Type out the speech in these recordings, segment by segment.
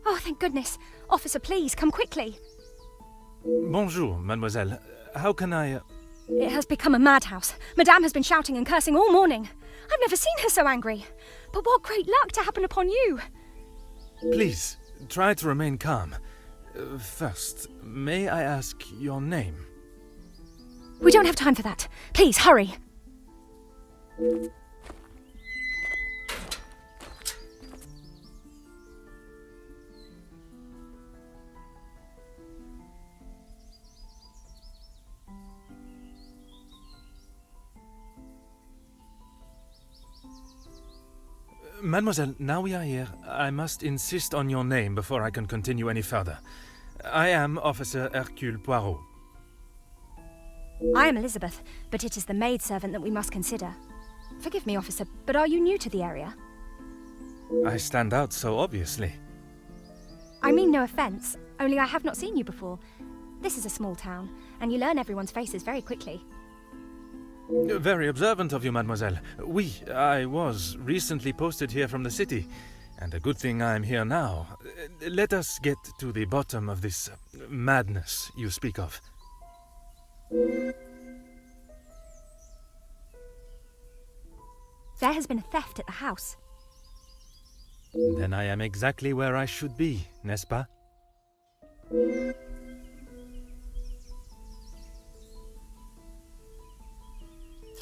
Oh, thank goodness. Officer, please, come quickly. Bonjour, mademoiselle. How can I... It has become a madhouse. Madame has been shouting and cursing all morning. I've never seen her so angry. But what great luck to happen upon you. Please, try to remain calm. First, may I ask your name? We don't have time for that. Please, hurry. Mademoiselle, now we are here, I must insist on your name before I can continue any further. I am Officer Hercule Poirot. I am Elizabeth, but it is the maidservant that we must consider. Forgive me, officer, but are you new to the area? I stand out so obviously. I mean no offence, only I have not seen you before. This is a small town, and you learn everyone's faces very quickly. Very observant of you, mademoiselle. I was recently posted here from the city, and a good thing I'm here now. Let us get to the bottom of this madness you speak of. There has been a theft at the house. Then I am exactly where I should be, n'est-ce pas?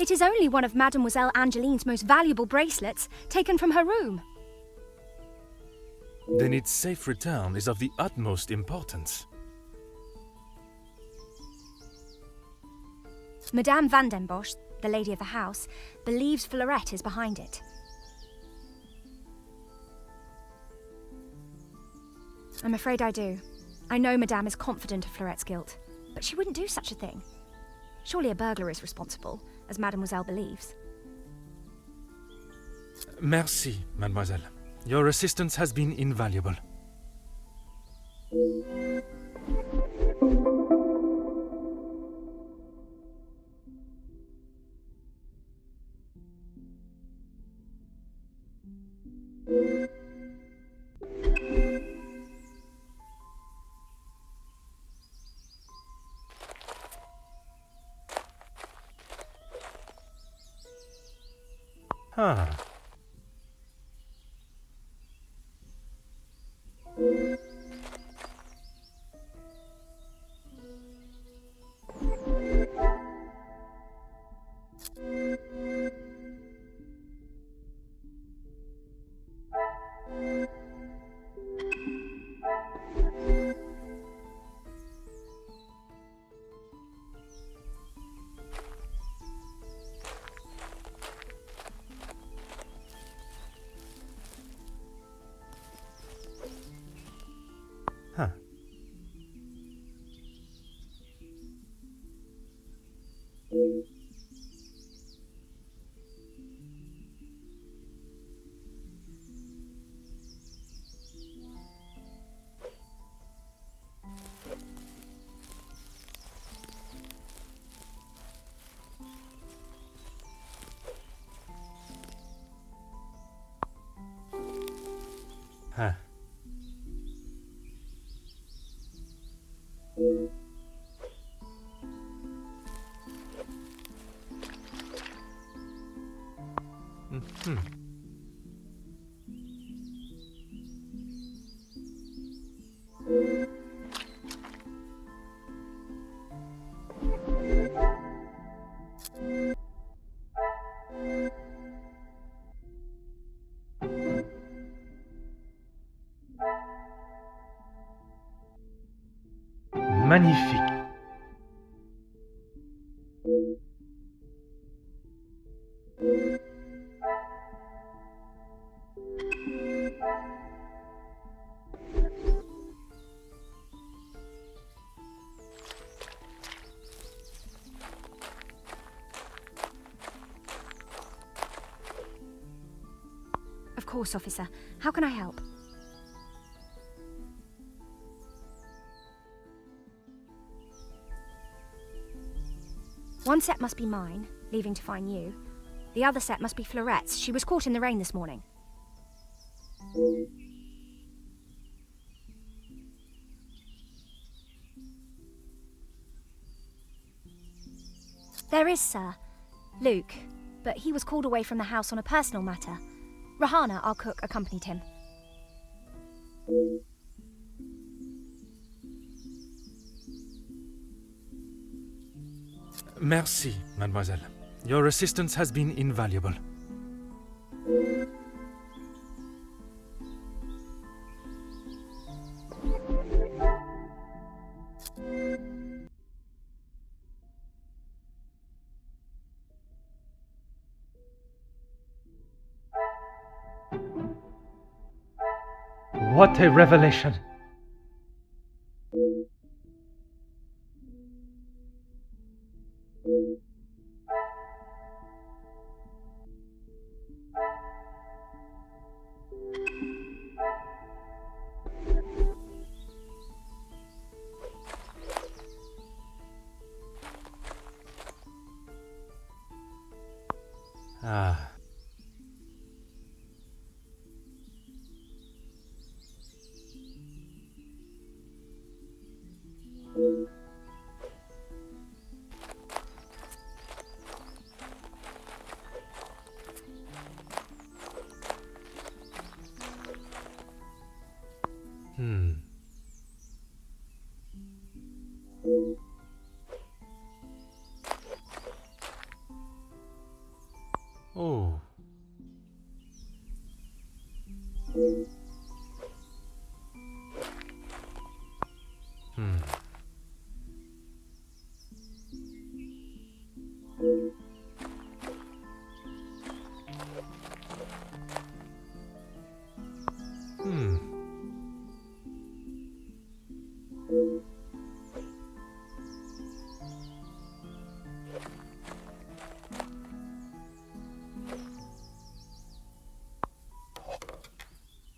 It is only one of Mademoiselle Angeline's most valuable bracelets, taken from her room. Then its safe return is of the utmost importance. Madame Van den Bosch, the lady of the house, believes Florette is behind it. I'm afraid I do. I know Madame is confident of Florette's guilt, but she wouldn't do such a thing. Surely a burglar is responsible, as Mademoiselle believes. Merci, mademoiselle. Your assistance has been invaluable. Ah. Huh. Huh. Mm-hmm. Magnifique. Of course, officer. How can I help? One set must be mine, leaving to find you. The other set must be Florette's. She was caught in the rain this morning. There is, sir. Luke, but he was called away from the house on a personal matter. Rahana, our cook, accompanied him. Merci, mademoiselle. Your assistance has been invaluable. What a revelation! Ah. Oh.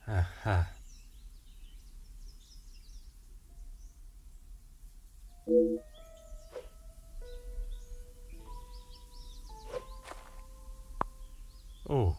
Aha. Oh.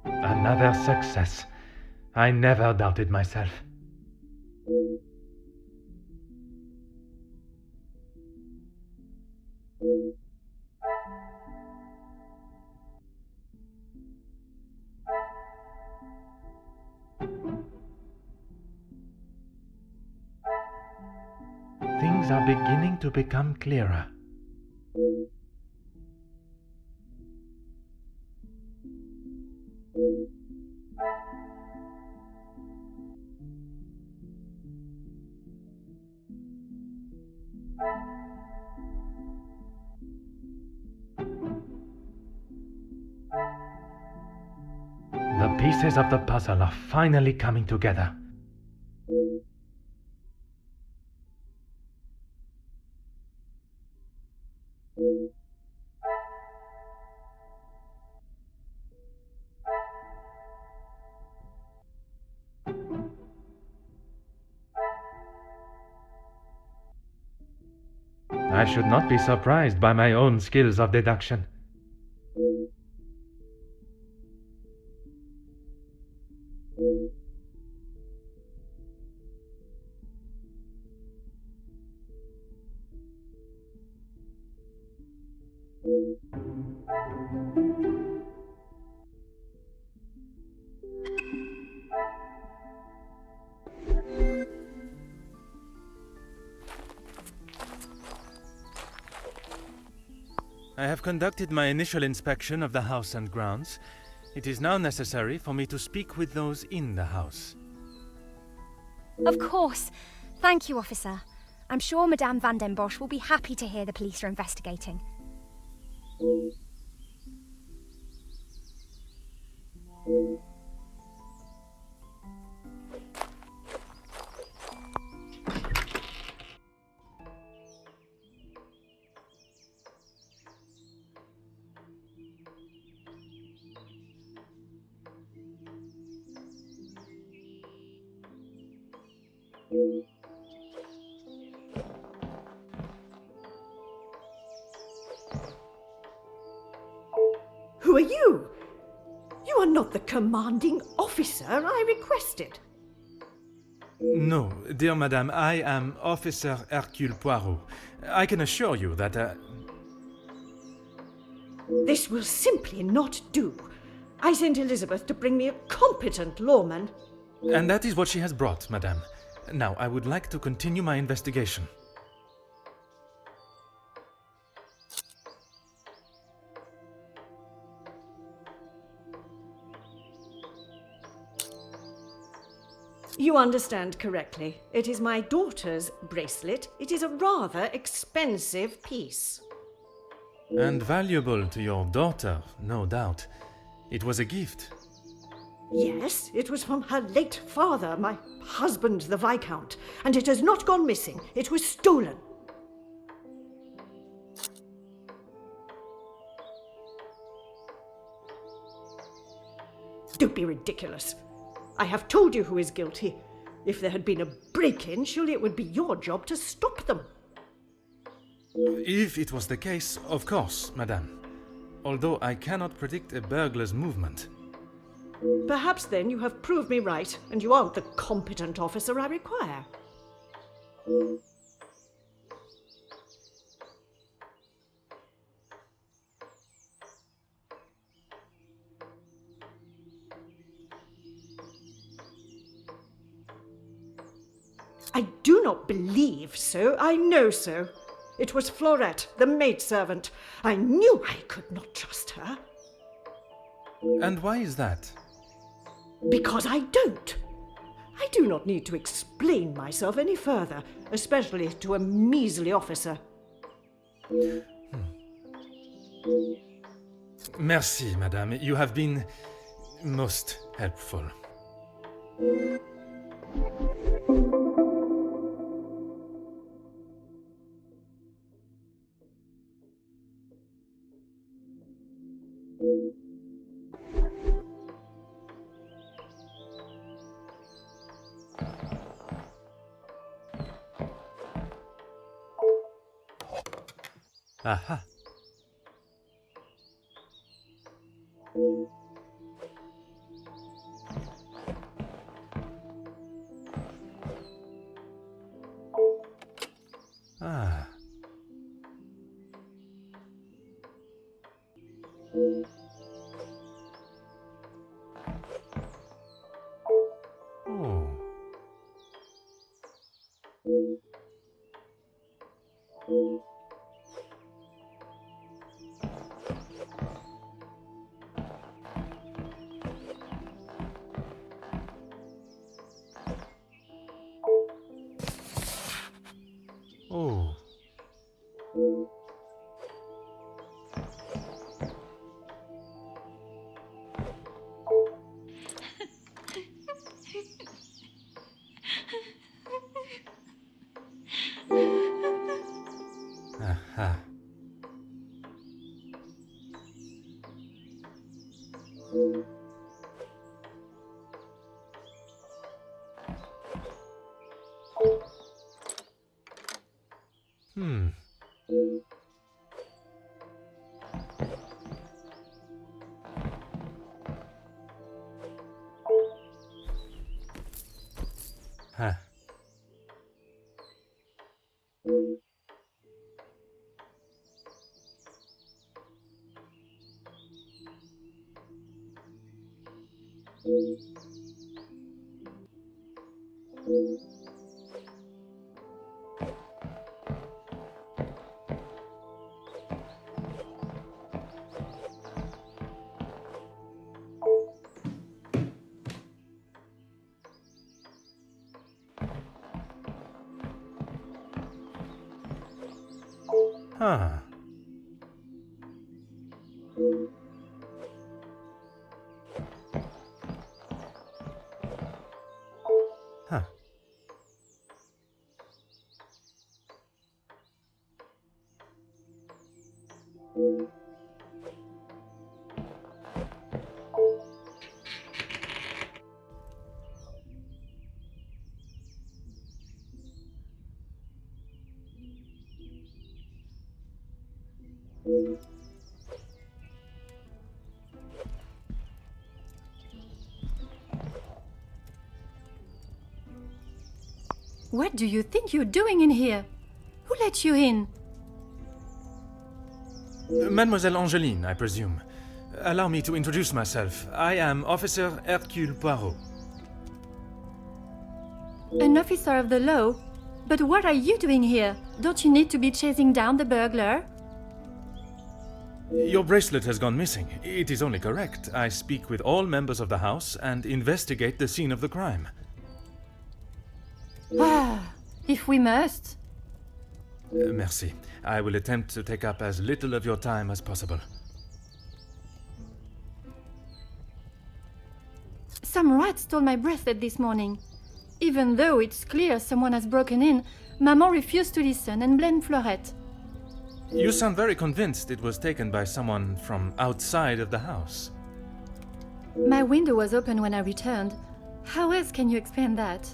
Another success. I never doubted myself. Things are beginning to become clearer. The pieces of the puzzle are finally coming together. I should not be surprised by my own skills of deduction. I have conducted my initial inspection of the house and grounds. It is now necessary for me to speak with those in the house. Of course. Thank you, officer. I'm sure Madame Van den Bosch will be happy to hear the police are investigating. who are you? You are not the commanding officer I requested. No, dear madame, I am Officer Hercule Poirot. I can assure you that, This will simply not do. I sent Elizabeth to bring me a competent lawman. And that is what she has brought, madame. Now, I would like to continue my investigation. You understand correctly. It is my daughter's bracelet. It is a rather expensive piece. And valuable to your daughter, no doubt. It was a gift. Yes, it was from her late father, my husband, the Viscount, and it has not gone missing. It was stolen. Don't be ridiculous. I have told you who is guilty. If there had been a break-in, surely it would be your job to stop them. If it was the case, of course, madame. Although I cannot predict a burglar's movement. Perhaps then you have proved me right, and you aren't the competent officer I require. I do not believe so, I know so. It was Florette, the maidservant. I knew I could not trust her. And why is that? Because I don't. I do not need to explain myself any further, especially to a measly officer. Merci, madame. You have been most helpful. Aha. Ah. Oh. Oh. Aha. Hmm. Huh. Huh. Huh. What do you think you're doing in here? Who let you in? Mademoiselle Angeline, I presume. Allow me to introduce myself. I am Officer Hercule Poirot. An officer of the law? But what are you doing here? Don't you need to be chasing down the burglar? Your bracelet has gone missing. It is only correct. I speak with all members of the house and investigate the scene of the crime. Ah, if we must. Merci. I will attempt to take up as little of your time as possible. Some rat stole my bracelet this morning. Even though it's clear someone has broken in, Maman refused to listen and blamed Florette. You sound very convinced it was taken by someone from outside of the house. My window was open when I returned. How else can you explain that?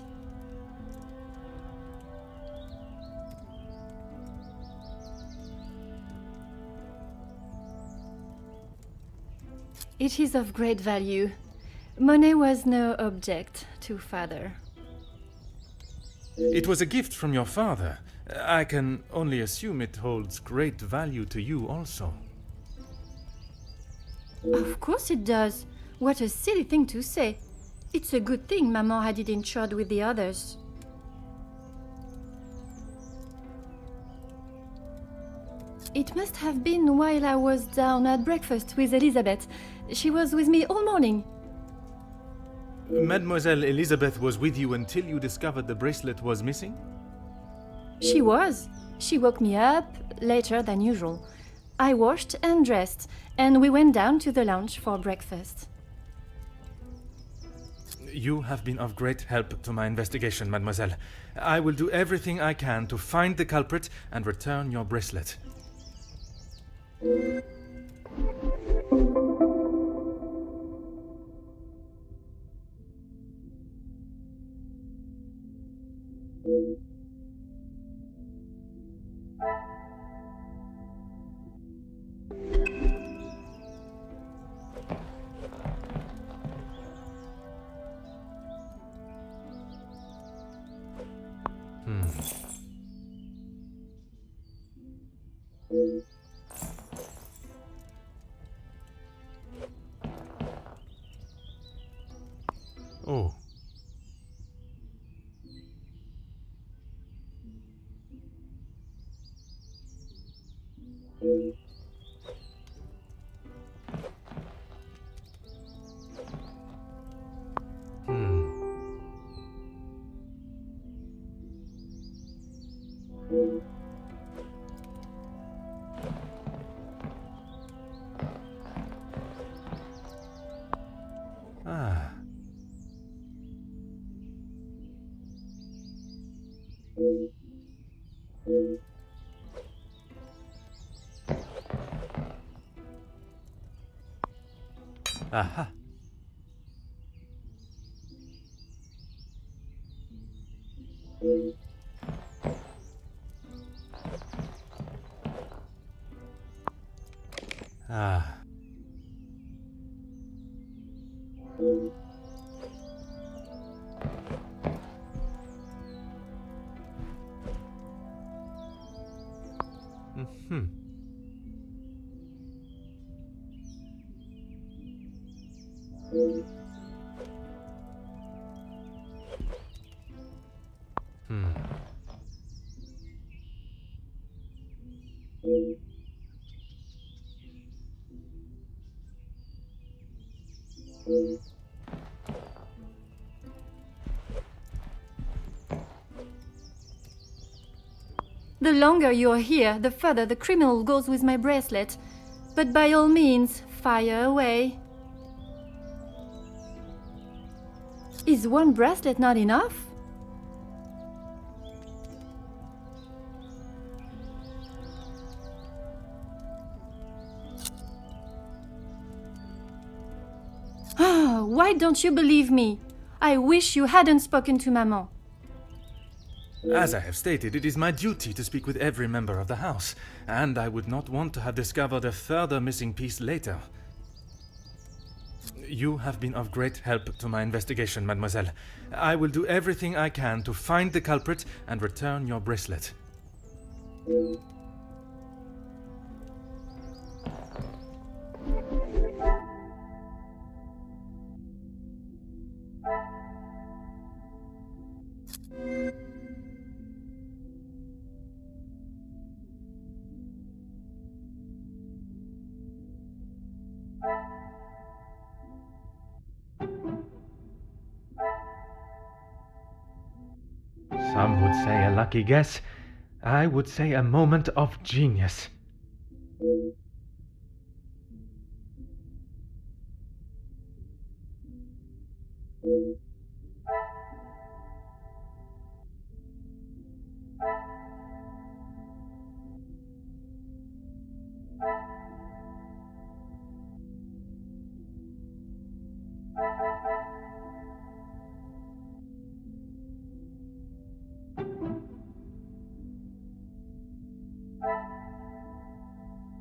It is of great value. Money was no object to father. It was a gift from your father. I can only assume it holds great value to you also. Of course it does. What a silly thing to say. It's a good thing Maman had it insured with the others. It must have been while I was down at breakfast with Elizabeth. She was with me all morning. Mademoiselle Elizabeth was with you until you discovered the bracelet was missing? She was. She woke me up later than usual. I washed and dressed, and we went down to the lounge for breakfast. You have been of great help to my investigation, mademoiselle. I will do everything I can to find the culprit and return your bracelet. Oh. Ah. Aha. Ah. Mm-hmm. The longer you're here, the further the criminal goes with my bracelet. But by all means, fire away. Is one bracelet not enough? Ah, why don't you believe me? I wish you hadn't spoken to Maman. As I have stated, it is my duty to speak with every member of the house, and I would not want to have discovered a further missing piece later. You have been of great help to my investigation, mademoiselle. I will do everything I can to find the culprit and return your bracelet. Some would say a lucky guess. I would say a moment of genius.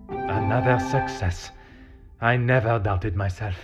Another success. I never doubted myself.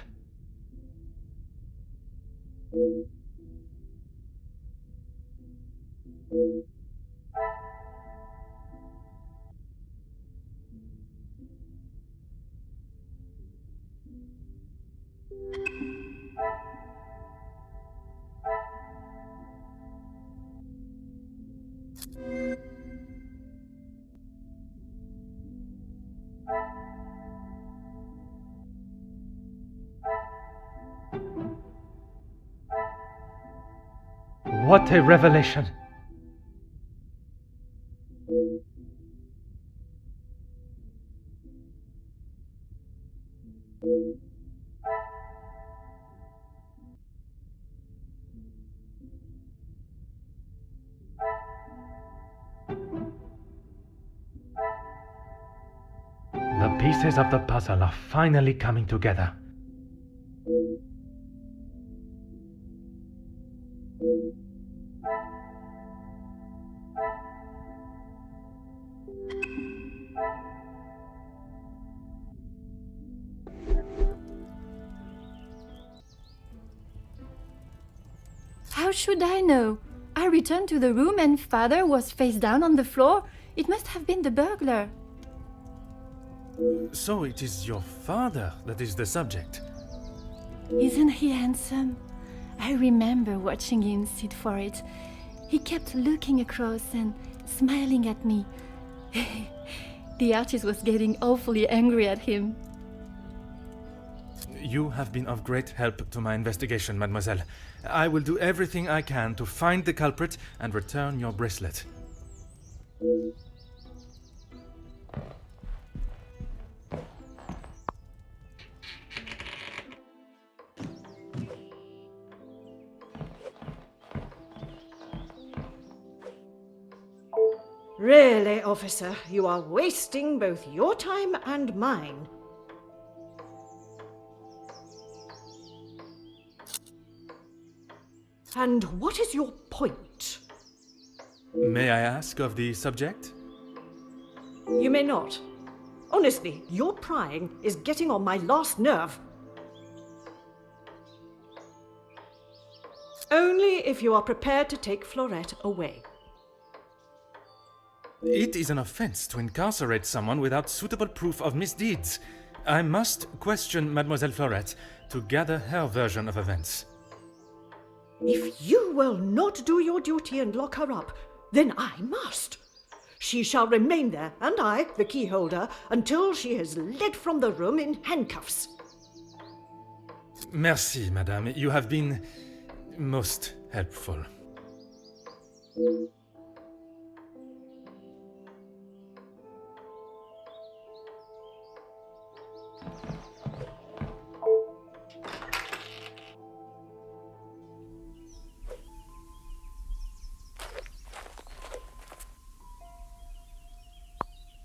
What a revelation! The pieces of the puzzle are finally coming together. How should I know? I returned to the room and father was face down on the floor. It must have been the burglar. So it is your father that is the subject. Isn't he handsome? I remember watching him sit for it. He kept looking across and smiling at me. The artist was getting awfully angry at him. You have been of great help to my investigation, mademoiselle. I will do everything I can to find the culprit and return your bracelet. Really, officer, you are wasting both your time and mine. And what is your point? May I ask of the subject? You may not. Honestly, your prying is getting on my last nerve. Only if you are prepared to take Florette away. It is an offense to incarcerate someone without suitable proof of misdeeds. I must question Mademoiselle Florette to gather her version of events. If you will not do your duty and lock her up, then I must. She shall remain there, and I, the key holder, until she is led from the room in handcuffs. Merci, madame. You have been most helpful.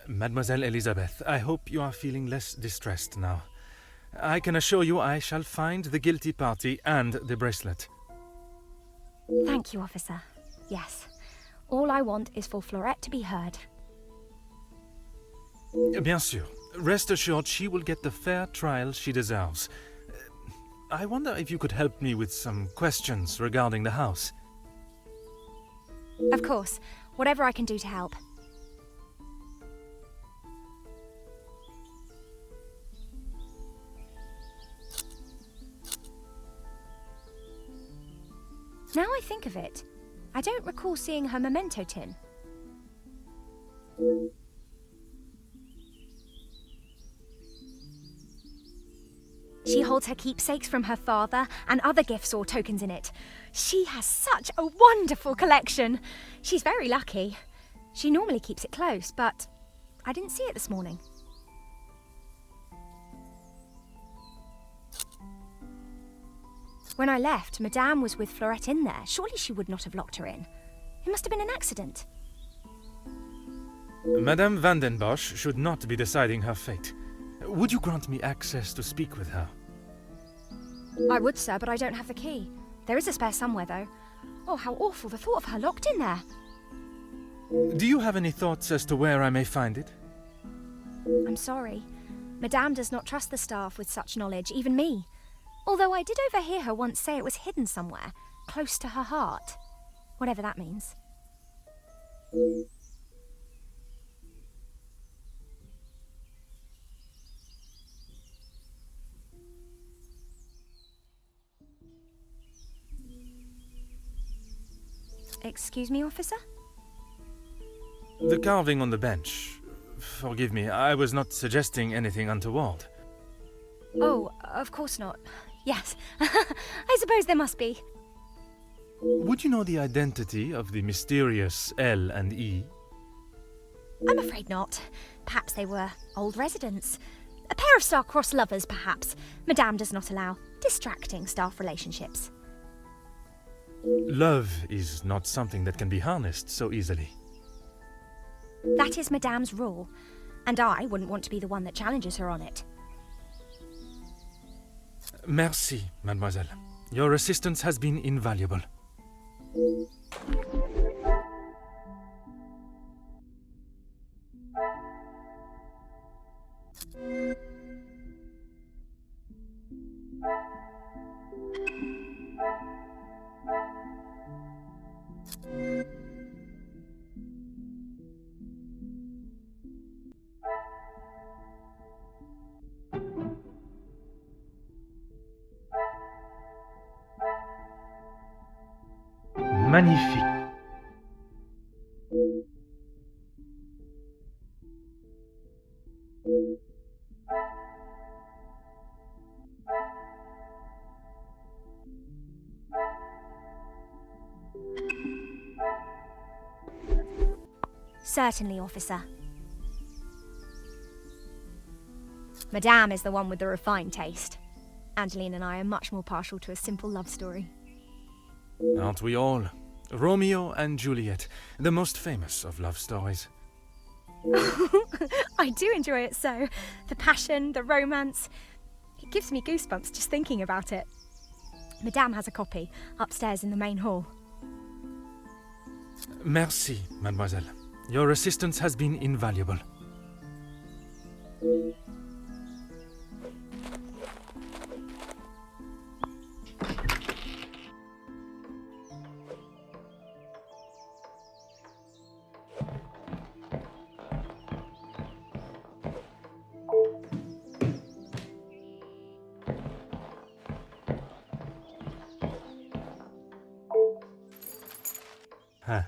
Mademoiselle Elizabeth, I hope you are feeling less distressed now. I can assure you I shall find the guilty party and the bracelet. Thank you, officer. Yes. All I want is for Florette to be heard. Bien sûr. Rest assured she will get the fair trial she deserves. I wonder if you could help me with some questions regarding the house. Of course. Whatever I can do to help. Now I think of it, I don't recall seeing her memento tin. She holds her keepsakes from her father and other gifts or tokens in it. She has such a wonderful collection. She's very lucky. She normally keeps it close, but I didn't see it this morning. When I left, Madame was with Florette in there. Surely she would not have locked her in. It must have been an accident. Madame van den Bosch should not be deciding her fate. Would you grant me access to speak with her? I would, sir, but I don't have the key. There is a spare somewhere, though. Oh, how awful, the thought of her locked in there. Do you have any thoughts as to where I may find it? I'm sorry. Madame does not trust the staff with such knowledge, even me. Although I did overhear her once say it was hidden somewhere, close to her heart. Whatever that means. Excuse me, officer? The carving on the bench. Forgive me, I was not suggesting anything untoward. Oh, of course not. Yes, I suppose there must be. Would you know the identity of the mysterious L and E? I'm afraid not. Perhaps they were old residents. A pair of star-crossed lovers, perhaps. Madame does not allow distracting staff relationships. Love is not something that can be harnessed so easily. That is Madame's rule, and I wouldn't want to be the one that challenges her on it. Merci, mademoiselle. Your assistance has been invaluable. Magnifique. Certainly, officer. Madame is the one with the refined taste. Angeline and I are much more partial to a simple love story. Aren't we all? Romeo and Juliet, the most famous of love stories. I do enjoy it so. The passion, the romance. It gives me goosebumps just thinking about it. Madame has a copy upstairs in the main hall. Merci, mademoiselle. Your assistance has been invaluable. Huh.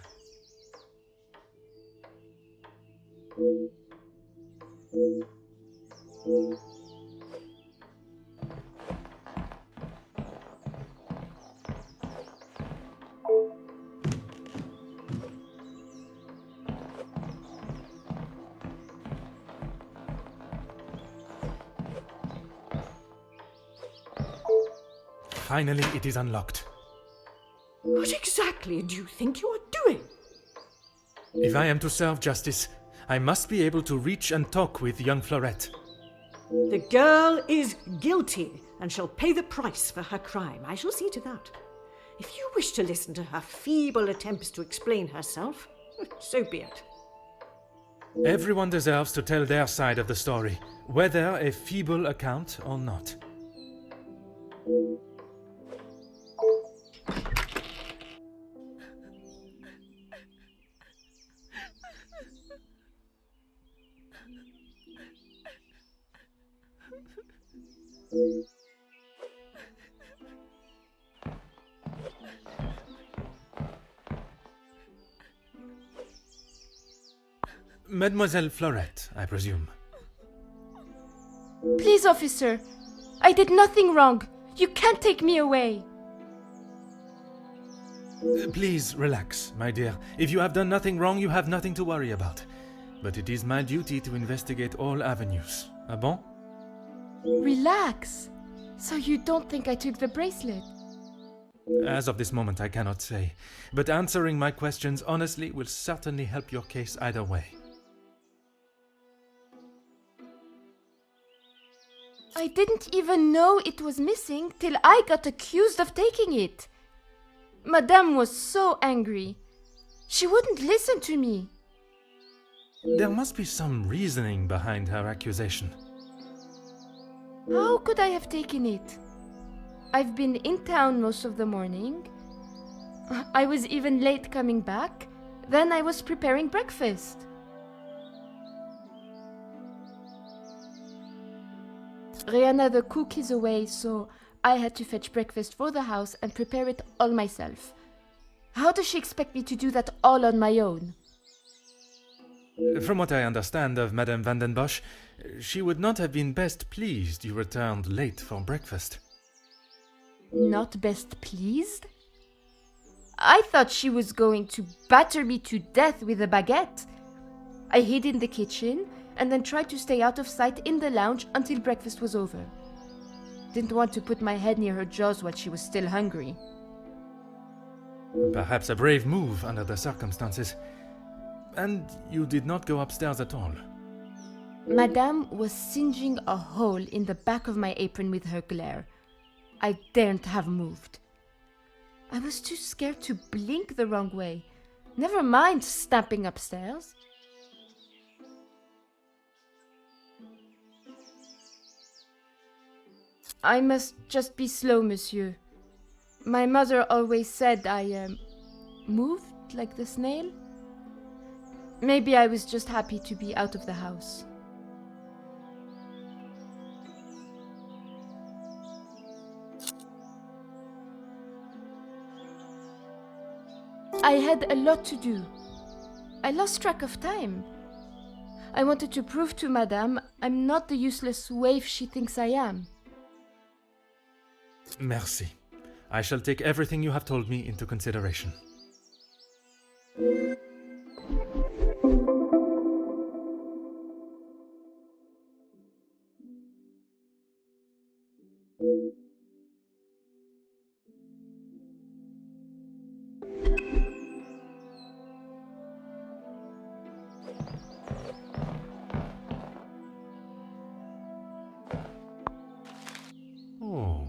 Finally, it is unlocked. What exactly do you think you are doing? If I am to serve justice, I must be able to reach and talk with young Florette. The girl is guilty and shall pay the price for her crime. I shall see to that. If you wish to listen to her feeble attempts to explain herself, so be it. Everyone deserves to tell their side of the story, whether a feeble account or not. Mademoiselle Florette, I presume. Please, officer. I did nothing wrong. You can't take me away. Please relax, my dear. If you have done nothing wrong, you have nothing to worry about. But it is my duty to investigate all avenues. Ah bon? Relax. So you don't think I took the bracelet? As of this moment, I cannot say. But answering my questions honestly will certainly help your case either way. I didn't even know it was missing till I got accused of taking it. Madame was so angry. She wouldn't listen to me. There must be some reasoning behind her accusation. How could I have taken it? I've been in town most of the morning. I was even late coming back. Then I was preparing breakfast. Rihanna the cook is away, so I had to fetch breakfast for the house and prepare it all myself. How does she expect me to do that all on my own? From what I understand of Madame Van den Bosch, she would not have been best pleased you returned late for breakfast. Not best pleased? I thought she was going to batter me to death with a baguette. I hid in the kitchen and then tried to stay out of sight in the lounge until breakfast was over. Didn't want to put my head near her jaws while she was still hungry. Perhaps a brave move under the circumstances. And you did not go upstairs at all. Madame was singeing a hole in the back of my apron with her glare. I daren't have moved. I was too scared to blink the wrong way. Never mind stamping upstairs. I must just be slow, monsieur. My mother always said I moved like the snail. Maybe I was just happy to be out of the house. I had a lot to do. I lost track of time. I wanted to prove to Madame I'm not the useless waif she thinks I am. Merci. I shall take everything you have told me into consideration. Oh.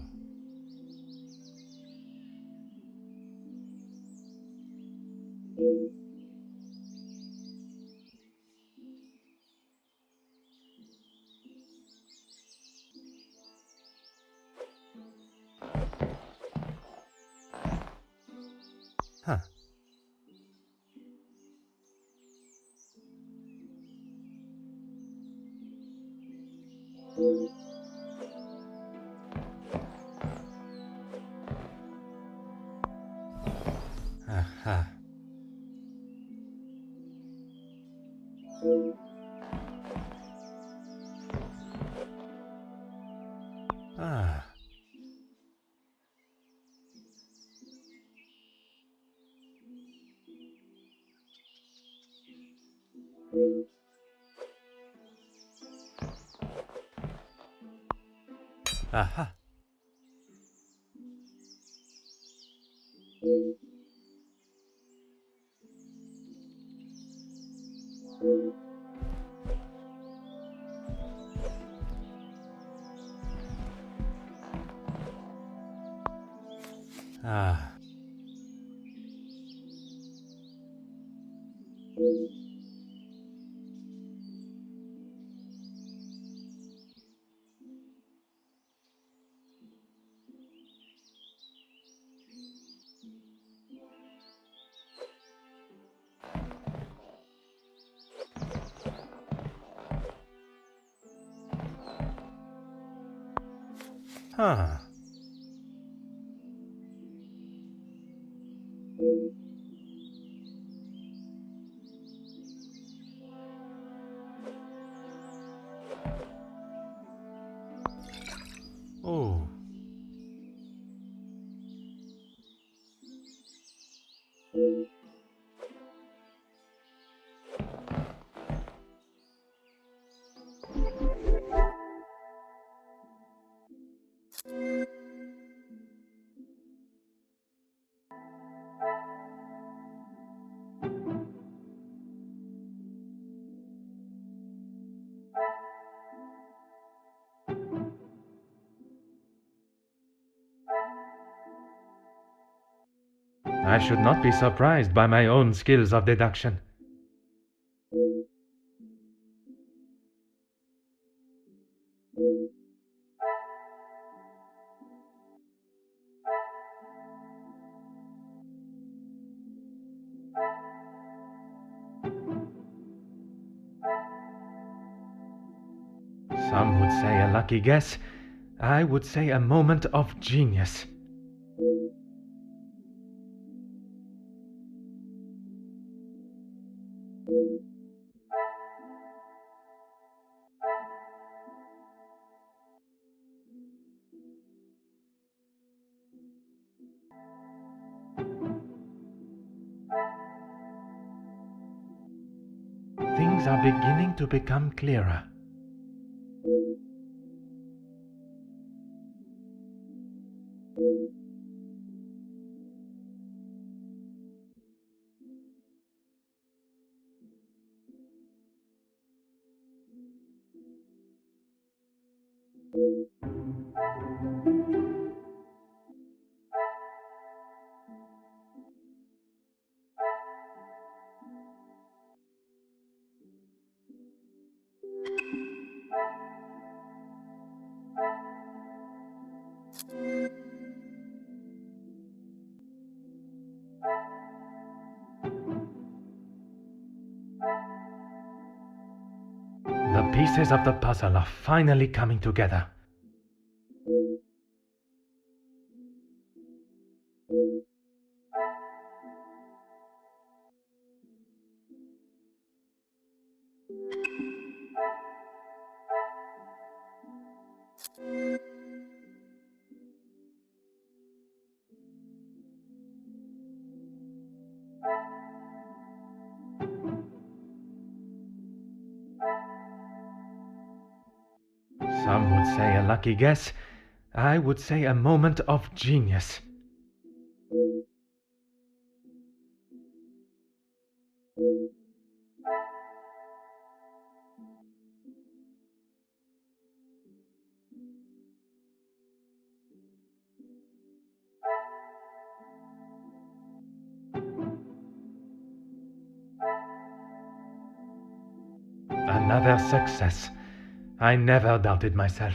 Huh. Aha. Ah. Aha. Ah. Ah. Oh. I should not be surprised by my own skills of deduction. Some would say a lucky guess. I would say a moment of genius. Things are beginning to become clearer. The pieces of the puzzle are finally coming together. Some would say a lucky guess. I would say a moment of genius. Another success. I never doubted myself.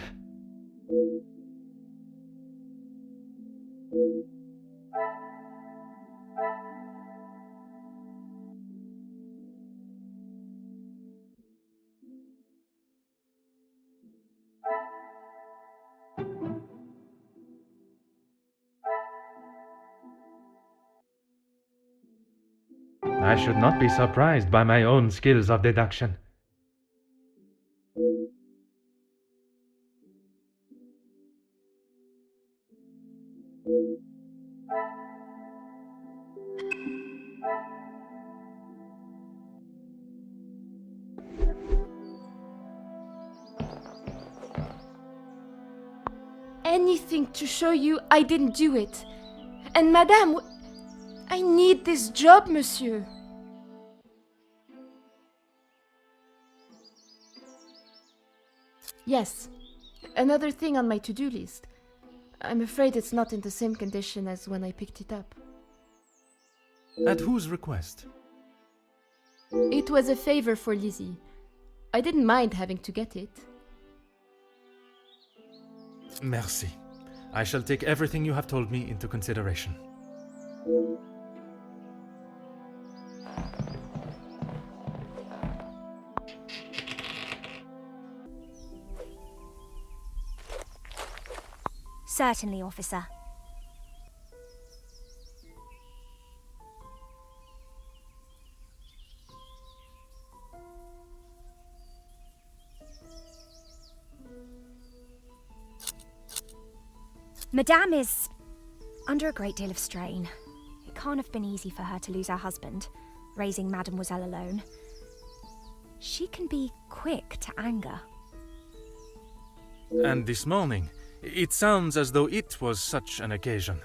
I should not be surprised by my own skills of deduction. Anything to show you I didn't do it. And Madame, I need this job, monsieur. Yes, another thing on my to-do list. I'm afraid it's not in the same condition as when I picked it up. At whose request? It was a favor for Lizzie. I didn't mind having to get it. Merci. I shall take everything you have told me into consideration. Certainly, officer. Madame is under a great deal of strain. It can't have been easy for her to lose her husband, raising Mademoiselle alone. She can be quick to anger. And this morning, it sounds as though it was such an occasion.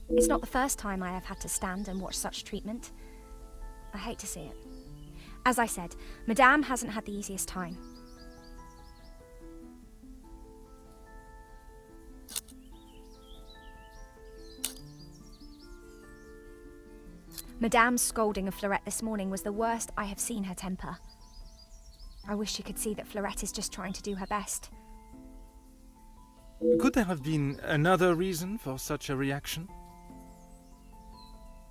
It's not the first time I have had to stand and watch such treatment. I hate to see it. As I said, Madame hasn't had the easiest time. Madame's scolding of Florette this morning was the worst I have seen her temper. I wish she could see that Florette is just trying to do her best. Could there have been another reason for such a reaction?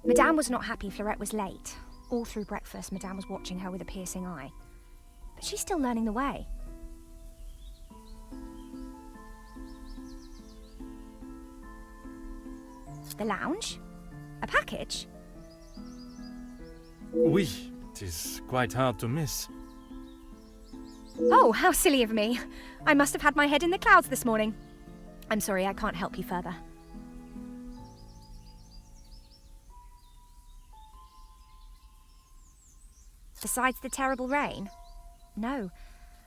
Madame was not happy Florette was late. All through breakfast, Madame was watching her with a piercing eye. But she's still learning the way. The lounge? A package? Oui, it is quite hard to miss. Oh, how silly of me. I must have had my head in the clouds this morning. I'm sorry, I can't help you further. Besides the terrible rain? No.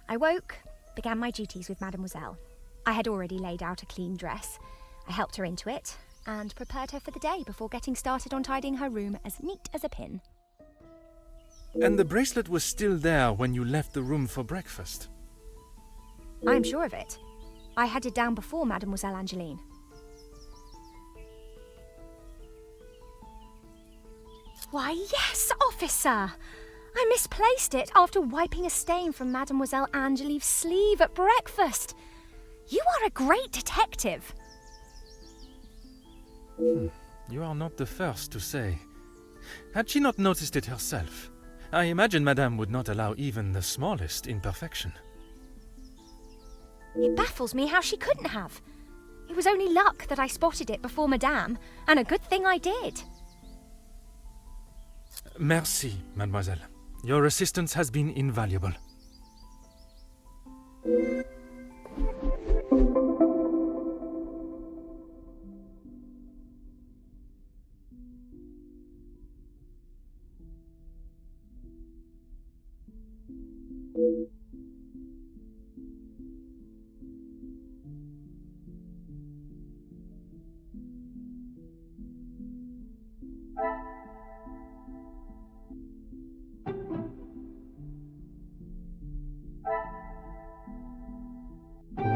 I woke, began my duties with Mademoiselle. I had already laid out a clean dress. I helped her into it, and prepared her for the day before getting started on tidying her room as neat as a pin. And the bracelet was still there when you left the room for breakfast? I'm sure of it. I had it down before Mademoiselle Angeline. Why, yes, officer! I misplaced it after wiping a stain from Mademoiselle Angeline's sleeve at breakfast. You are a great detective. You are not the first to say. Had she not noticed it herself, I imagine Madame would not allow even the smallest imperfection. It baffles me how she couldn't have. It was only luck that I spotted it before Madame, and a good thing I did. Merci, mademoiselle. Your assistance has been invaluable.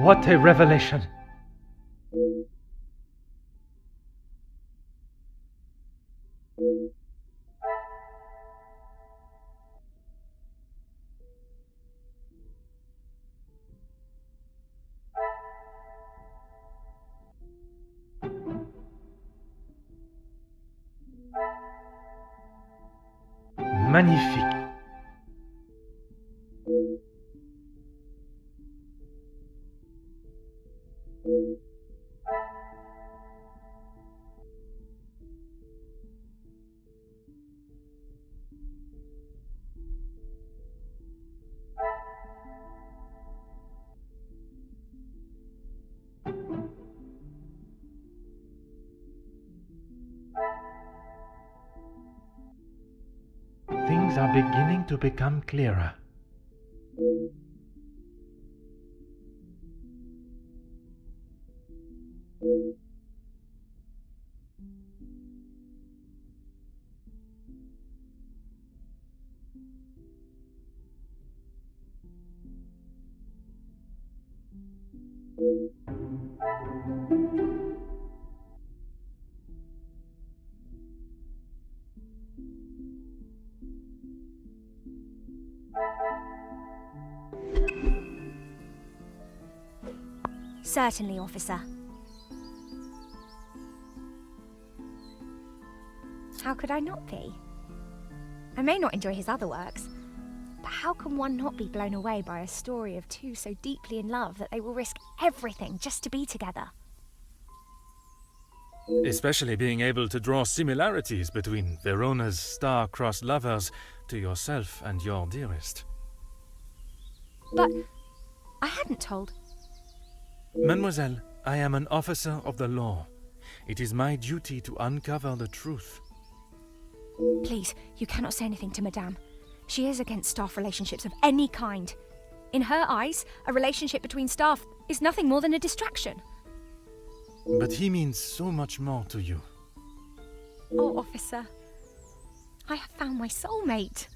What a revelation! Magnifique! Things are beginning to become clearer. Certainly, officer. How could I not be? I may not enjoy his other works, But how can one not be blown away by a story of two so deeply in love that they will risk everything just to be together? Especially being able to draw similarities between Verona's star-crossed lovers to yourself and your dearest. But I hadn't told. Mademoiselle, I am an officer of the law. It is my duty to uncover the truth. Please, you cannot say anything to Madame. She is against staff relationships of any kind. In her eyes, a relationship between staff is nothing more than a distraction. But he means so much more to you. Oh, officer, I have found my soulmate.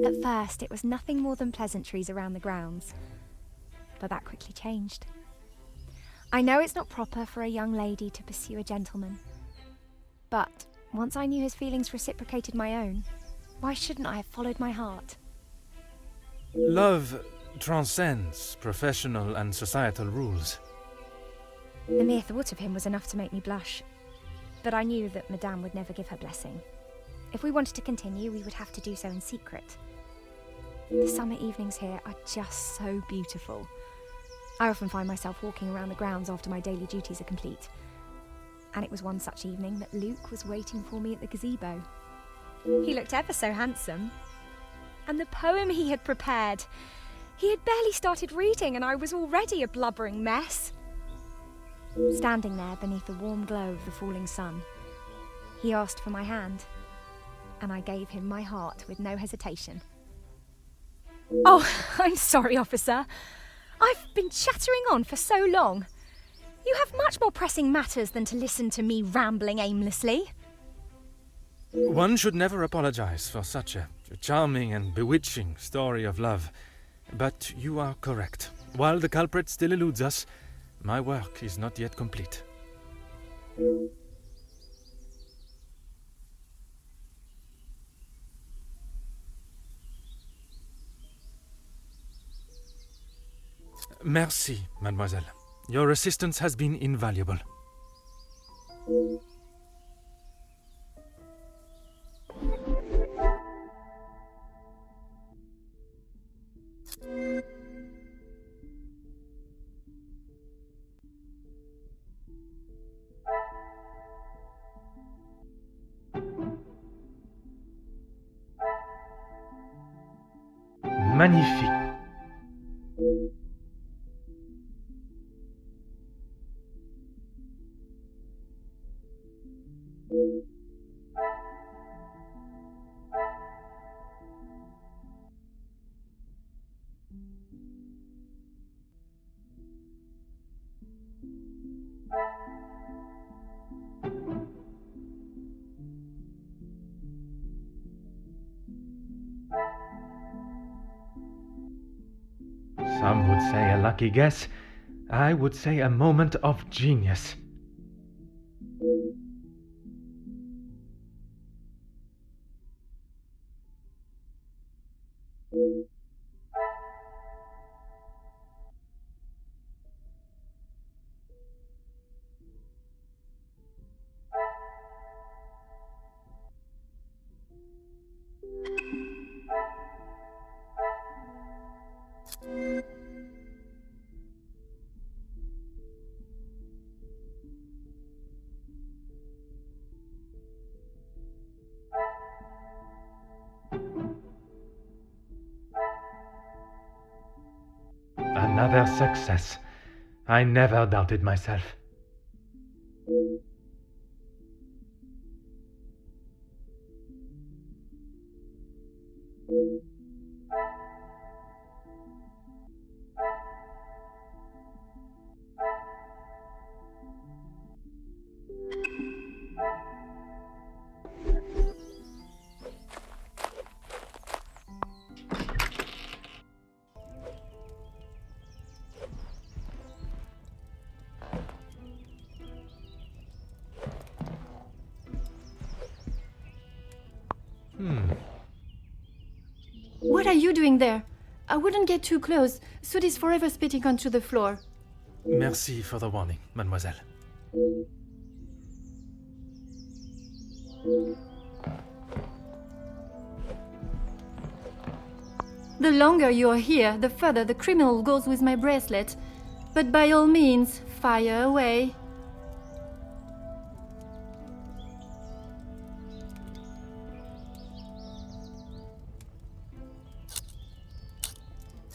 At first, it was nothing more than pleasantries around the grounds. But that quickly changed. I know it's not proper for a young lady to pursue a gentleman. But once I knew his feelings reciprocated my own, why shouldn't I have followed my heart? Love transcends professional and societal rules. The mere thought of him was enough to make me blush. But I knew that Madame would never give her blessing. If we wanted to continue, we would have to do so in secret. The summer evenings here are just so beautiful. I often find myself walking around the grounds after my daily duties are complete. And it was one such evening that Luke was waiting for me at the gazebo. He looked ever so handsome. And the poem he had prepared. He had barely started reading and I was already a blubbering mess. Standing there beneath the warm glow of the falling sun, he asked for my hand, and I gave him my heart with no hesitation. Oh, I'm sorry, officer. I've been chattering on for so long. You have much more pressing matters than to listen to me rambling aimlessly. One should never apologize for such a charming and bewitching story of love. But you are correct. While the culprit still eludes us, my work is not yet complete. Merci, mademoiselle. Your assistance has been invaluable. Magnifique. Some would say a lucky guess. I would say a moment of genius. Another success. I never doubted myself. What are you doing there? I wouldn't get too close. Soot is forever spitting onto the floor. Merci for the warning, mademoiselle. The longer you are here, the further the criminal goes with my bracelet. But by all means, fire away.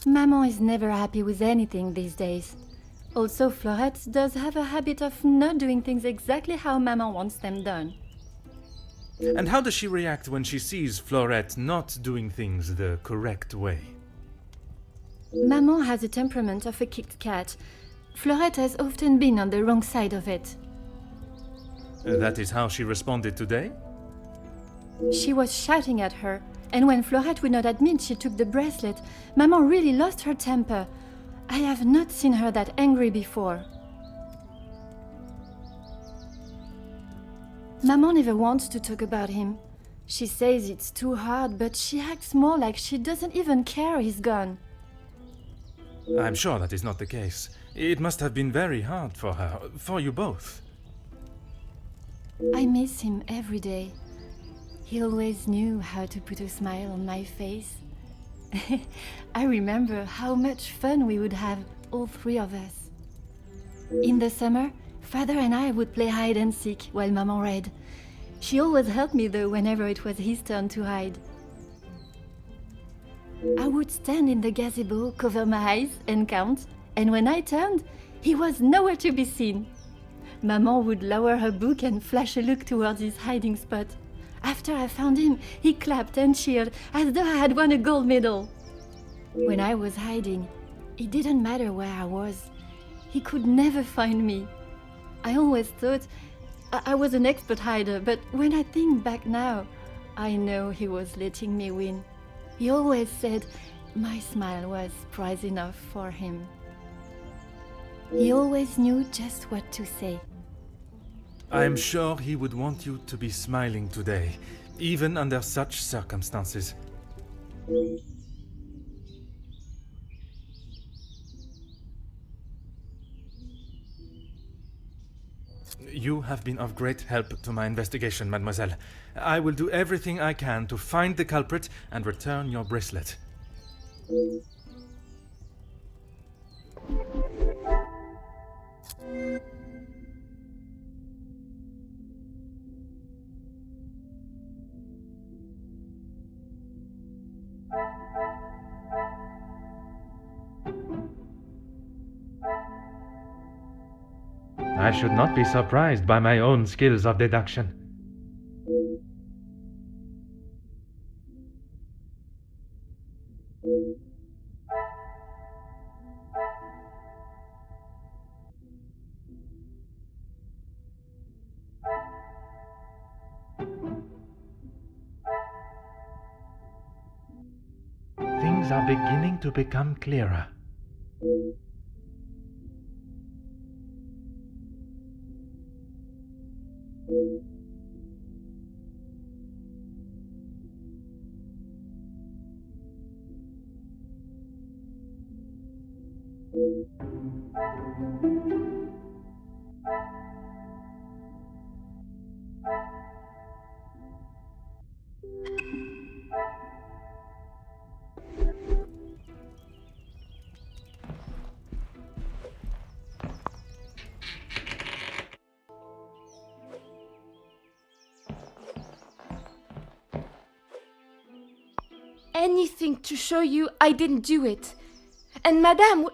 Maman is never happy with anything these days. Also, Florette does have a habit of not doing things exactly how Maman wants them done. And how does she react when she sees Florette not doing things the correct way? Maman has the temperament of a kicked cat. Florette has often been on the wrong side of it. That is how she responded today? She was shouting at her, and when Florette would not admit she took the bracelet, Maman really lost her temper. I have not seen her that angry before. Maman never wants to talk about him. She says it's too hard, but she acts more like she doesn't even care he's gone. I'm sure that is not the case. It must have been very hard for her, for you both. I miss him every day. He always knew how to put a smile on my face. I remember how much fun we would have, all three of us. In the summer, Father and I would play hide and seek while Maman read. She always helped me though whenever it was his turn to hide. I would stand in the gazebo, cover my eyes and count, and when I turned, he was nowhere to be seen. Maman would lower her book and flash a look towards his hiding spot. After I found him, he clapped and cheered as though I had won a gold medal. When I was hiding, it didn't matter where I was. He could never find me. I always thought I was an expert hider, but when I think back now, I know he was letting me win. He always said my smile was prize enough for him. He always knew just what to say. I'm sure he would want you to be smiling today, even under such circumstances. You have been of great help to my investigation, mademoiselle. I will do everything I can to find the culprit and return your bracelet. I should not be surprised by my own skills of deduction. Things are beginning to become clearer. Anything to show you I didn't do it. And Madame,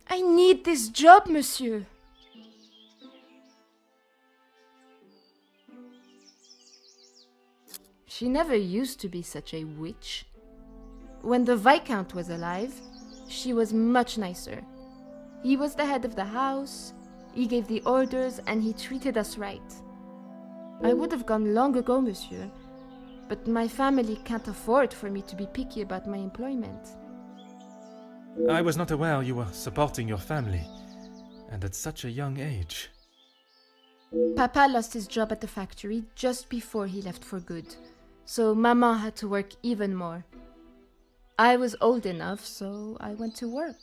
I need this job, monsieur. She never used to be such a witch. When the Viscount was alive, she was much nicer. He was the head of the house, he gave the orders, and he treated us right. I would have gone long ago, monsieur, but my family can't afford for me to be picky about my employment. I was not aware you were supporting your family, and at such a young age. Papa lost his job at the factory just before he left for good, so Maman had to work even more. I was old enough, so I went to work.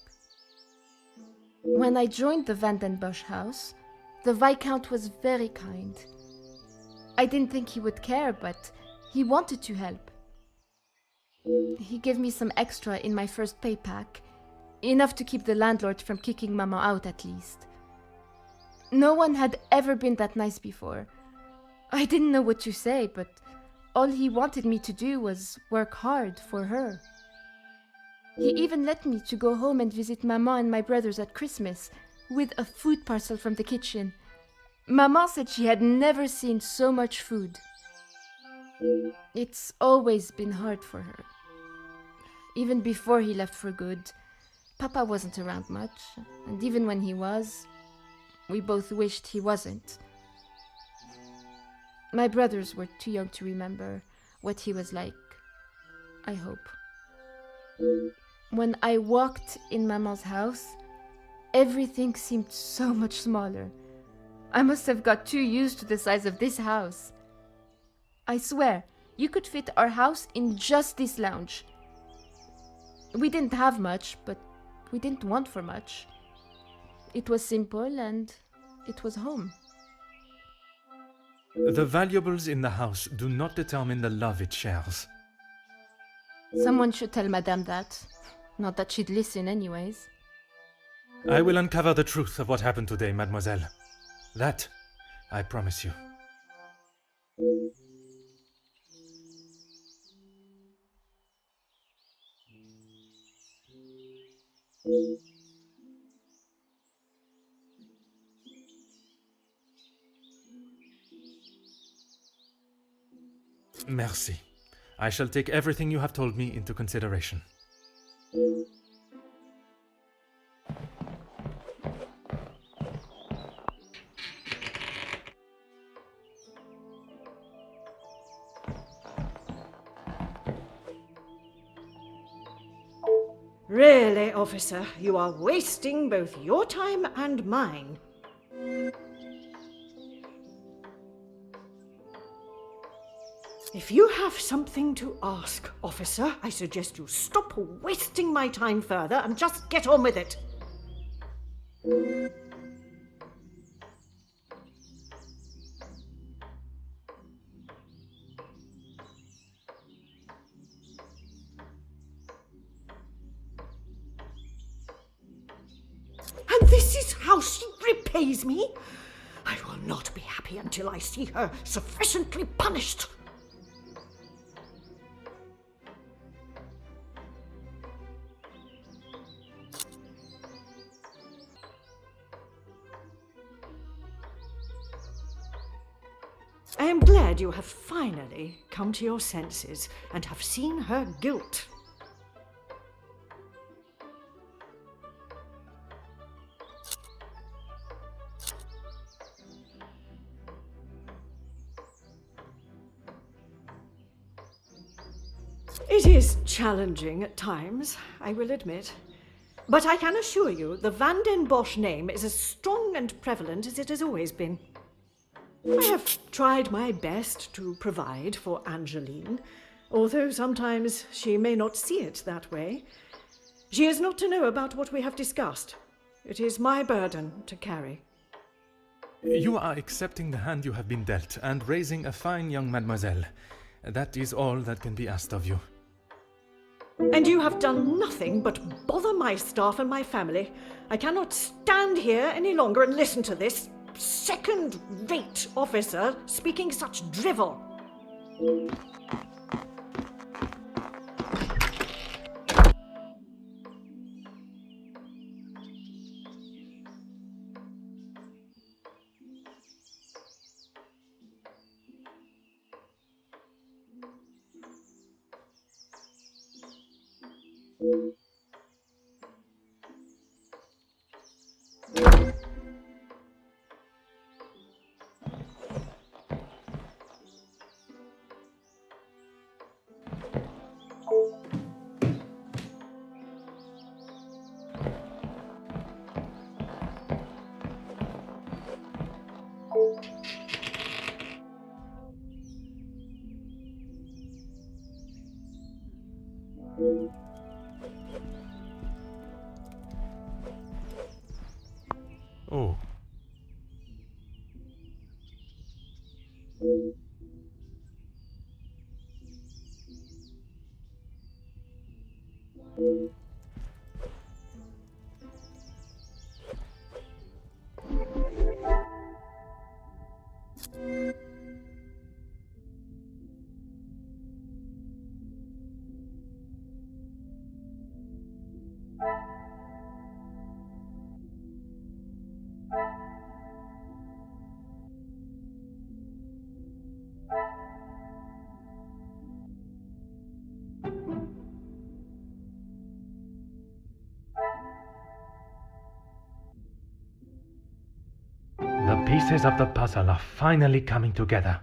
When I joined the Vandenbosch house, the Viscount was very kind. I didn't think he would care, but he wanted to help. He gave me some extra in my first pay pack, enough to keep the landlord from kicking Mama out at least. No one had ever been that nice before. I didn't know what to say, but all he wanted me to do was work hard for her. He even let me to go home and visit Mama and my brothers at Christmas, with a food parcel from the kitchen. Mama said she had never seen so much food. It's always been hard for her. Even before he left for good, Papa wasn't around much, and even when he was, we both wished he wasn't. My brothers were too young to remember what he was like, I hope. When I walked in Mama's house, everything seemed so much smaller. I must have got too used to the size of this house. I swear, you could fit our house in just this lounge. We didn't have much, but we didn't want for much. It was simple and it was home. The valuables in the house do not determine the love it shares. Someone should tell Madame that. Not that she'd listen anyways. I will uncover the truth of what happened today, mademoiselle. That, I promise you. Merci. I shall take everything you have told me into consideration. Really, officer, you are wasting both your time and mine. If you have something to ask, officer, I suggest you stop wasting my time further and just get on with it. And this is how she repays me? I will not be happy until I see her sufficiently punished. I am glad you have finally come to your senses and have seen her guilt. It is challenging at times, I will admit. But I can assure you the Van den Bosch name is as strong and prevalent as it has always been. I have tried my best to provide for Angeline, although sometimes she may not see it that way. She is not to know about what we have discussed. It is my burden to carry. You are accepting the hand you have been dealt and raising a fine young mademoiselle. That is all that can be asked of you. And you have done nothing but bother my staff and my family. I cannot stand here any longer and listen to this second-rate officer speaking such drivel. Oh. pieces of the puzzle are finally coming together.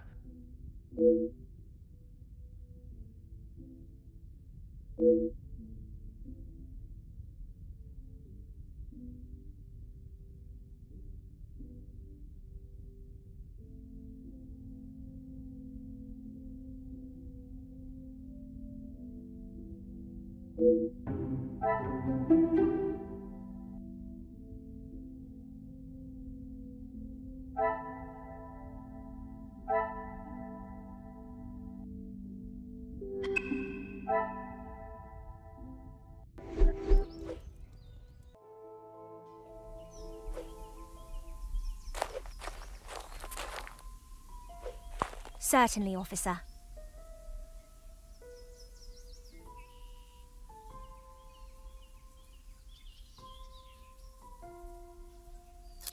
Certainly, officer.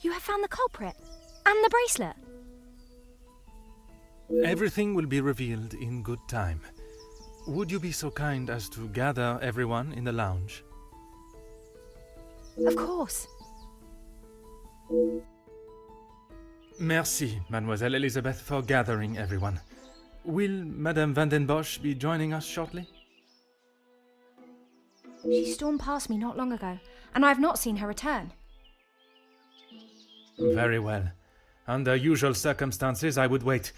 You have found the culprit and the bracelet. Everything will be revealed in good time. Would you be so kind as to gather everyone in the lounge? Of course. Merci, Mademoiselle Elizabeth, for gathering everyone. Will Madame Van den Bosch be joining us shortly? She stormed past me not long ago, and I have not seen her return. Very well. Under usual circumstances, I would wait.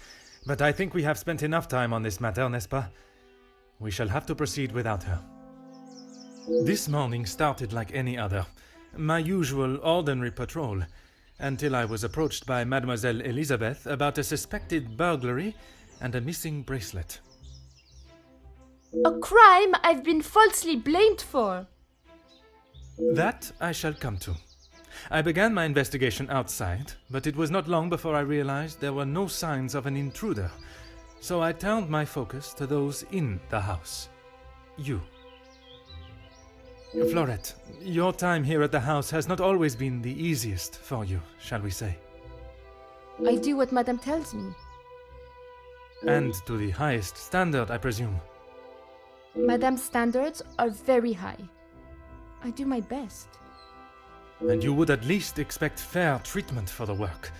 But I think we have spent enough time on this matter, n'est-ce pas? We shall have to proceed without her. This morning started like any other. My usual ordinary patrol, until I was approached by Mademoiselle Elizabeth about a suspected burglary and a missing bracelet. A crime I've been falsely blamed for. That I shall come to. I began my investigation outside, but it was not long before I realized there were no signs of an intruder, so I turned my focus to those in the house. You. Florette, your time here at the house has not always been the easiest for you, shall we say? I do what Madame tells me. And to the highest standard, I presume. Madame's standards are very high. I do my best. And you would at least expect fair treatment for the work,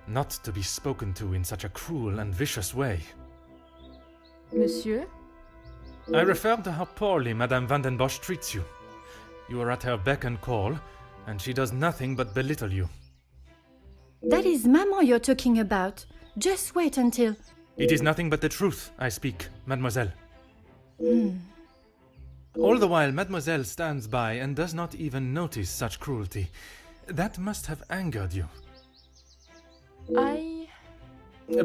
not to be spoken to in such a cruel and vicious way. Monsieur? I refer to how poorly Madame Van den Bosch treats you. You are at her beck and call, and she does nothing but belittle you. That is Maman you're talking about. Just wait until... It is nothing but the truth I speak, mademoiselle. All the while, mademoiselle stands by and does not even notice such cruelty. That must have angered you.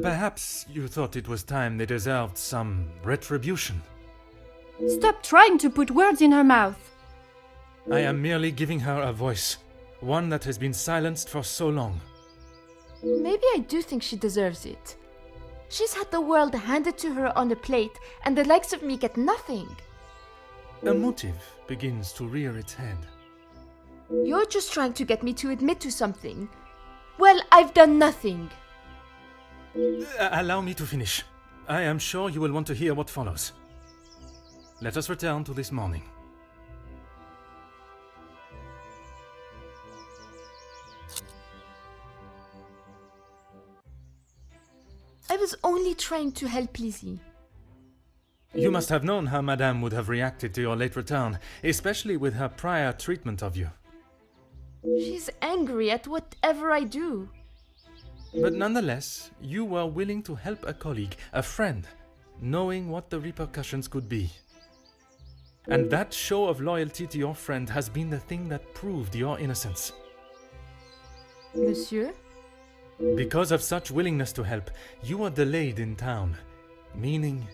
Perhaps you thought it was time they deserved some retribution. Stop trying to put words in her mouth. I am merely giving her a voice, one that has been silenced for so long. Maybe I do think she deserves it. She's had the world handed to her on a plate, and the likes of me get nothing. A motive begins to rear its head. You're just trying to get me to admit to something. Well, I've done nothing. Allow me to finish. I am sure you will want to hear what follows. Let us return to this morning. I was only trying to help Lizzie. You must have known how Madame would have reacted to your late return, especially with her prior treatment of you. She's angry at whatever I do. But nonetheless, you were willing to help a colleague, a friend, knowing what the repercussions could be. And that show of loyalty to your friend has been the thing that proved your innocence. Monsieur? Because of such willingness to help, you were delayed in town, meaning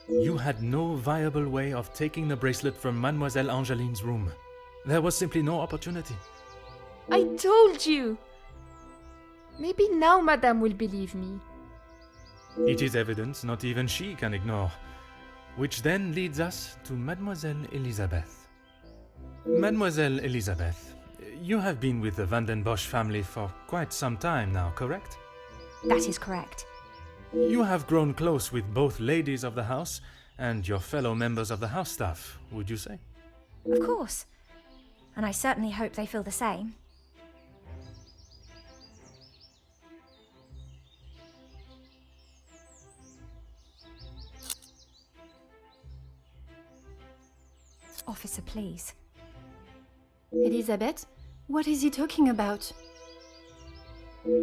you had no viable way of taking the bracelet from Mademoiselle Angeline's room. There was simply no opportunity. I told you! Maybe now Madame will believe me. It is evidence not even she can ignore. Which then leads us to Mademoiselle Elizabeth. Mademoiselle Elizabeth, you have been with the Van den Bosch family for quite some time now, correct? That is correct. You have grown close with both ladies of the house and your fellow members of the house staff, would you say? Of course. And I certainly hope they feel the same. Officer, please. Elizabeth, what is he talking about?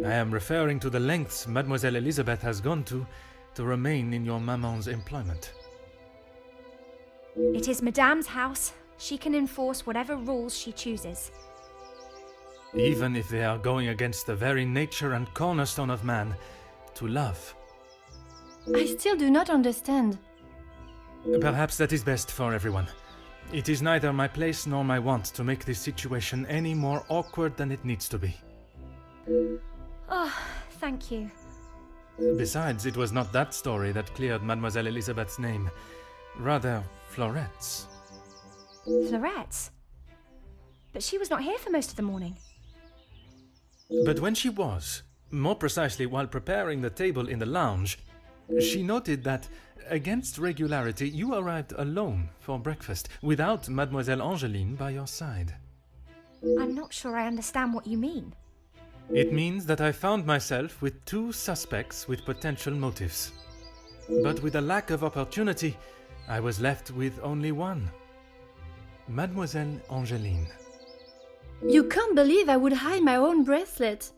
I am referring to the lengths Mademoiselle Elizabeth has gone to remain in your maman's employment. It is Madame's house. She can enforce whatever rules she chooses. Even if they are going against the very nature and cornerstone of man, to love. I still do not understand. Perhaps that is best for everyone. It is neither my place nor my want to make this situation any more awkward than it needs to be. Oh, thank you. Besides, it was not that story that cleared Mademoiselle Elizabeth's name. Rather, Florette's. Florette's? But she was not here for most of the morning. But when she was, more precisely while preparing the table in the lounge, she noted that, against regularity, you arrived alone for breakfast, without Mademoiselle Angeline by your side. I'm not sure I understand what you mean. It means that I found myself with two suspects with potential motives. But with a lack of opportunity, I was left with only one. Mademoiselle Angeline. You can't believe I would hide my own bracelet.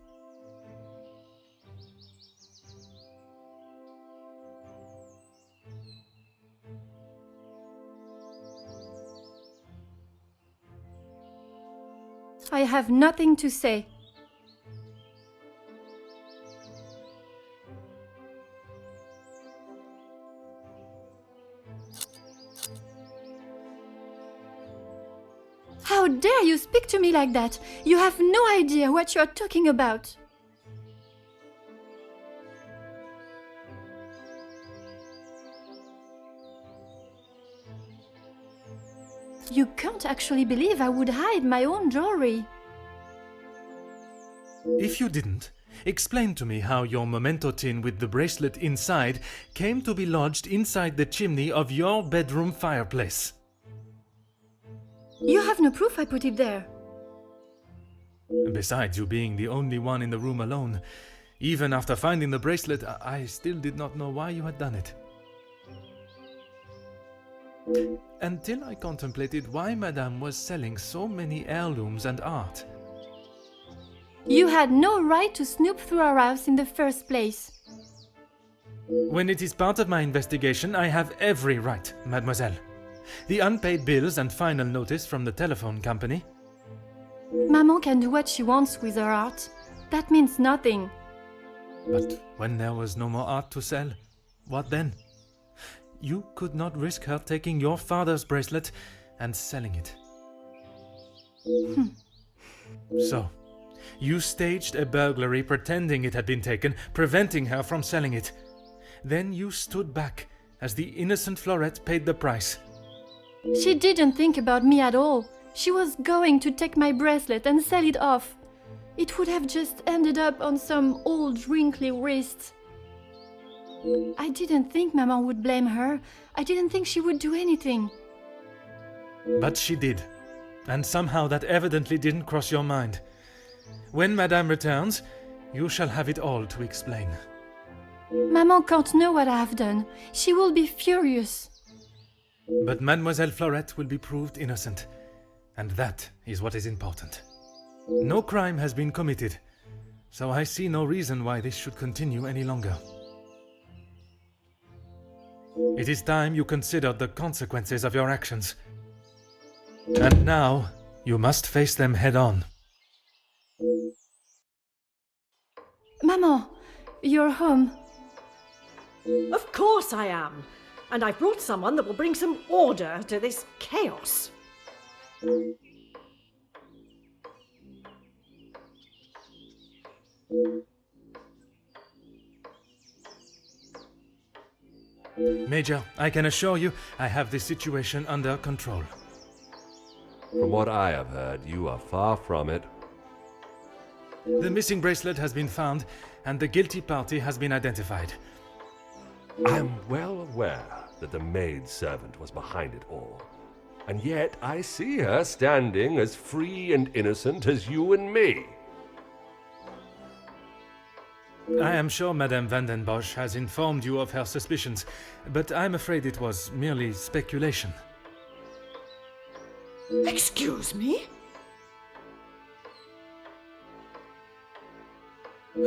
I have nothing to say. How dare you speak to me like that? You have no idea what you're talking about. You can't actually believe I would hide my own jewelry. If you didn't, explain to me how your memento tin with the bracelet inside came to be lodged inside the chimney of your bedroom fireplace. You have no proof I put it there. Besides you being the only one in the room alone, even after finding the bracelet, I still did not know why you had done it. Until I contemplated why Madame was selling so many heirlooms and art. You had no right to snoop through our house in the first place. When it is part of my investigation, I have every right, mademoiselle. The unpaid bills and final notice from the telephone company. Maman can do what she wants with her art. That means nothing. But when there was no more art to sell, what then? You could not risk her taking your father's bracelet and selling it. So, you staged a burglary pretending it had been taken, preventing her from selling it. Then you stood back as the innocent Florette paid the price. She didn't think about me at all. She was going to take my bracelet and sell it off. It would have just ended up on some old wrinkly wrist. I didn't think Maman would blame her. I didn't think she would do anything. But she did. And somehow that evidently didn't cross your mind. When Madame returns, you shall have it all to explain. Maman can't know what I have done. She will be furious. But Mademoiselle Florette will be proved innocent. And that is what is important. No crime has been committed, so I see no reason why this should continue any longer. It is time you considered the consequences of your actions. And now, you must face them head on. Maman, you're home. Of course I am. And I've brought someone that will bring some order to this chaos. Major, I can assure you I have this situation under control. From what I have heard, you are far from it. The missing bracelet has been found, and the guilty party has been identified. I am well aware that the maid-servant was behind it all. And yet I see her standing as free and innocent as you and me. I am sure Madame van den Bosch has informed you of her suspicions, but I'm afraid it was merely speculation. Excuse me?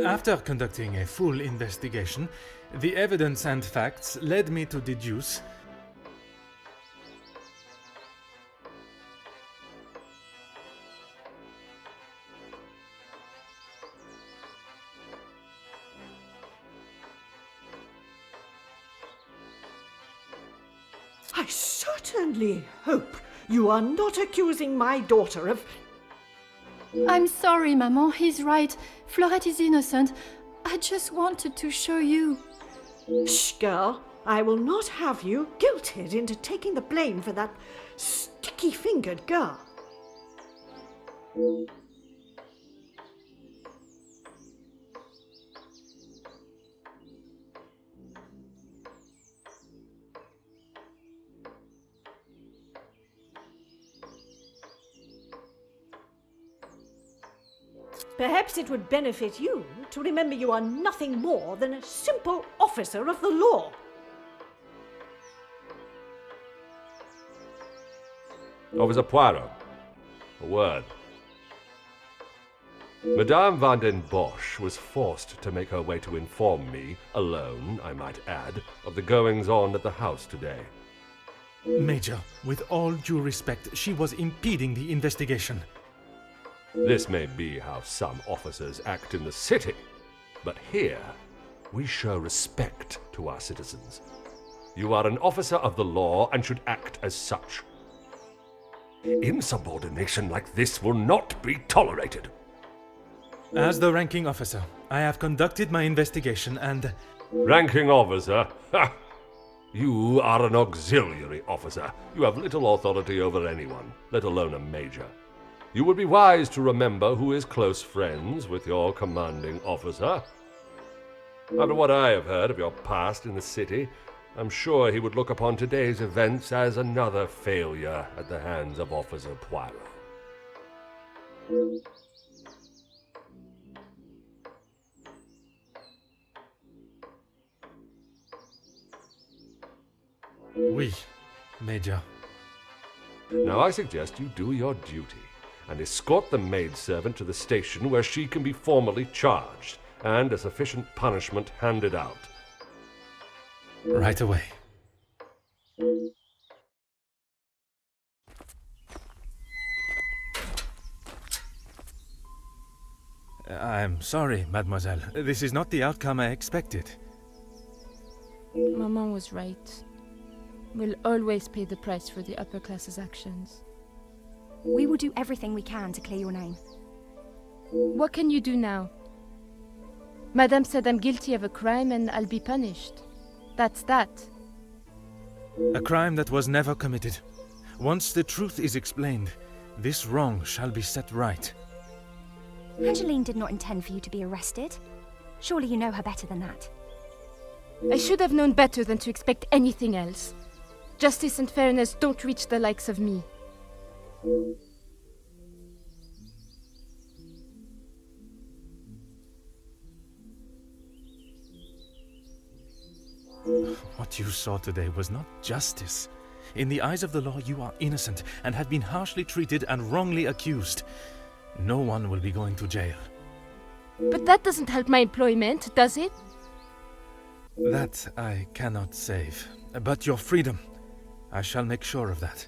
After conducting a full investigation, the evidence and facts led me to deduce. I certainly hope you are not accusing my daughter of... I'm sorry, Maman, he's right. Florette is innocent. I just wanted to show you. Shh, girl. I will not have you guilted into taking the blame for that sticky-fingered girl. Perhaps it would benefit you to remember you are nothing more than a simple officer of the law. Officer Poirot, a word. Madame van den Bosch was forced to make her way to inform me, alone, I might add, of the goings-on at the house today. Major, with all due respect, she was impeding the investigation. This may be how some officers act in the city, but here we show respect to our citizens. You are an officer of the law and should act as such. Insubordination like this will not be tolerated. As the ranking officer, I have conducted my investigation and... Ranking officer? Ha! You are an auxiliary officer. You have little authority over anyone, let alone a major. You would be wise to remember who is close friends with your commanding officer. After what I have heard of your past in the city, I'm sure he would look upon today's events as another failure at the hands of Officer Poirot. Oui, Major. Now I suggest you do your duty and escort the maidservant to the station where she can be formally charged and a sufficient punishment handed out. Right away. I'm sorry, mademoiselle. This is not the outcome I expected. Maman was right. We'll always pay the price for the upper class's actions. We will do everything we can to clear your name. What can you do now? Madame said I'm guilty of a crime and I'll be punished. That's that. A crime that was never committed. Once the truth is explained, this wrong shall be set right. Angeline did not intend for you to be arrested. Surely you know her better than that. I should have known better than to expect anything else. Justice and fairness don't reach the likes of me. What you saw today was not justice. In the eyes of the law, you are innocent and have been harshly treated and wrongly accused. No one will be going to jail. But that doesn't help my employment, does it? That I cannot save. But your freedom, I shall make sure of that.